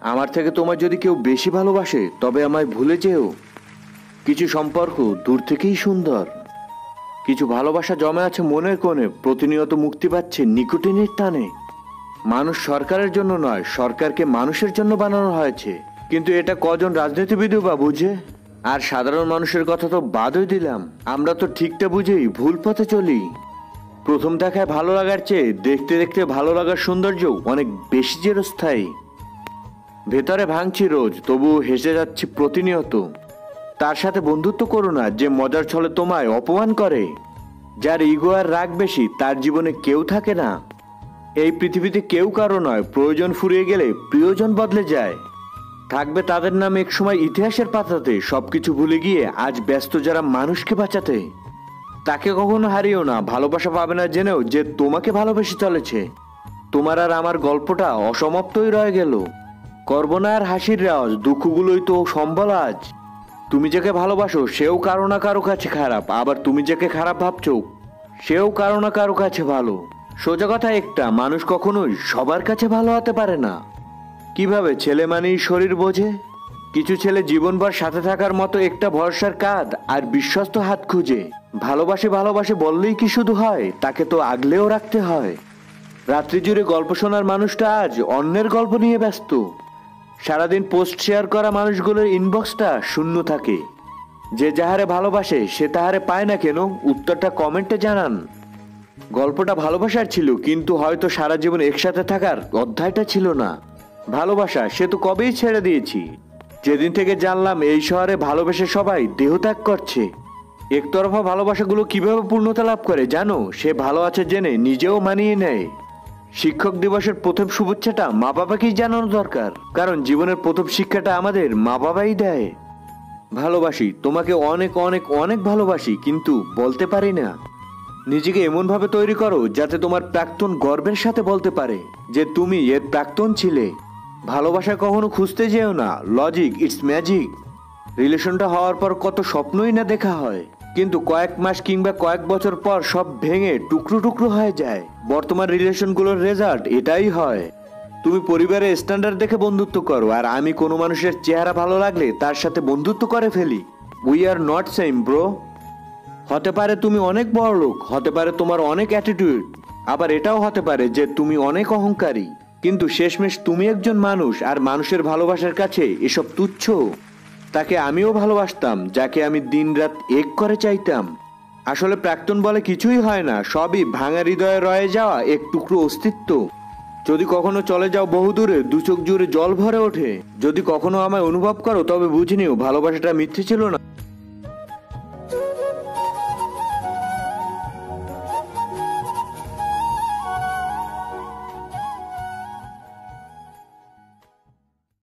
আমার থেকে তোমার যদি কেউ বেশি ভালোবাসে তবে আমায় ভুলে যেও। কিছু সম্পর্ক দূর থেকেই সুন্দর। কিছু ভালোবাসা জমে আছে মনের কোণে, প্রতিনিয়ত মুক্তি পাচ্ছে নিকোটিনের টানে। মানুষ সরকারের জন্য নয়, সরকারকে মানুষের জন্য বানানো হয়েছে। কিন্তু এটা কজন রাজনীতিবিদও বা বুঝে? আর সাধারণ মানুষের কথা তো বাদই দিলাম, আমরা তো ঠিকটা বুঝেই ভুল পথে চলি। প্রথম দেখায় ভালো লাগার চেয়ে দেখতে দেখতে ভালো লাগার সৌন্দর্য অনেক বেশি চিরস্থায়ী। ভেতরে ভাঙছি রোজ, তবুও হেসে যাচ্ছি প্রতিনিয়ত। তার সাথে বন্ধুত্ব করো না যে মজার ছলে তোমায় অপমান করে। যার ইগো আর রাগ বেশি তার জীবনে কেউ থাকে না। এই পৃথিবীতে কেউ কারো নয়, প্রয়োজন ফুরিয়ে গেলে প্রিয়জন বদলে যায়। থাকবে তাদের নাম একসময় ইতিহাসের পাতাতে, সবকিছু ভুলে গিয়ে আজ ব্যস্ত যারা মানুষকে বাঁচাতে। তাকে কখনো হারিও না, ভালোবাসা পাবে না জেনেও যে তোমাকে ভালোবেসে চলেছে। তোমার আর আমার গল্পটা অসমাপ্তই রয়ে গেল। করব না আর হাসির রেওয়াজ, দুঃখগুলোই তো সম্বল আজ। তুমি যাকে ভালোবাসো সেও কারো না কারো কাছে খারাপ, আবার তুমি যাকে খারাপ ভাবছো সেও কারো না কারো কাছে ভালো। সোজা কথা একটা, মানুষ কখনোই সবার কাছে ভালো হতে পারে না। কিভাবে ছেলে মানেই শরীর বোঝে? কিছু ছেলে জীবনভর সাথে থাকার মতো একটা ভরসার কাঁধ আর বিশ্বস্ত হাত খুঁজে। ভালোবাসে ভালোবাসে বললেই কি শুধু হয়, তাকে তো আগলেও রাখতে হয়। রাত্রি জুড়ে গল্প শোনার মানুষটা আজ অন্যের গল্প নিয়ে ব্যস্ত। সারাদিন পোস্ট শেয়ার করা মানুষগুলোর ইনবক্সটা শূন্য থাকে। যে যাহারে ভালোবাসে সে তাহারে পায় না কেন, উত্তরটা কমেন্টে জানান। গল্পটা ভালোবাসার ছিল, কিন্তু হয়তো সারা জীবন একসাথে থাকার অধ্যায়টা ছিল না। ভালোবাসা সে তো কবেই ছেড়ে দিয়েছি। যেদিন থেকে জানলাম এই শহরে ভালোবেসে সবাই দেহত্যাগ করছে। একতরফা ভালোবাসাগুলো কিভাবে পূর্ণতা লাভ করে জানো? সে ভালো আছে জেনে নিজেও মানিয়ে নেয়। শিক্ষক দিবসের প্রথম শুভেচ্ছাটা মা বাবাকেই জানানো দরকার, কারণ জীবনের প্রথম শিক্ষাটা আমাদের মা বাবাই দেয়। ভালোবাসি তোমাকে, অনেক অনেক অনেক ভালোবাসি, কিন্তু বলতে পারি না। নিজেকে এমনভাবে তৈরি করো যাতে তোমার প্রাক্তন গর্বের সাথে বলতে পারে যে তুমি এর প্রাক্তন ছিলে। ভালোবাসা কখনো খুঁজতে যেও না, লজিক ইটস ম্যাজিক। রিলেশনটা হওয়ার পর কত স্বপ্নই না দেখা হয়, কিন্তু কয়েক মাস কিংবা কয়েক বছর পর সব ভেঙে টুকরো টুকরো হয়ে যায়। বর্তমান রিলেশনগুলোর রেজাল্ট এটাই হয়। তুমি পরিবারের স্ট্যান্ডার্ড দেখে বন্ধুত্ব করো, আর আমি কোনো মানুষের চেহারা ভালো লাগলে তার সাথে বন্ধুত্ব করে ফেলি। We are not same bro. হতে পারে তুমি অনেক বড় লোক, হতে পারে তোমার অনেক অ্যাটিটিউড, আবার এটাও হতে পারে যে তুমি অনেক অহংকারী, কিন্তু শেষমেশ তুমি একজন মানুষ, আর মানুষের ভালোবাসার কাছে এসব তুচ্ছ। তাকে আমিও ভালোবাসতাম, যাকে আমি দিনরাত এক করে চাইতাম। আসলে প্রাক্তন বলে কিছুই হয় না, সবই ভাঙা হৃদয়ে রয়ে যাওয়া এক টুকরো অস্তিত্ব। যদি কখনো চলে যাও বহুদূরে, দু চোখ জুড়ে জল ভরে ওঠে। যদি কখনো আমায় অনুভব করো তবে বুঝে নিও ভালোবাসাটা মিথ্যে ছিল না।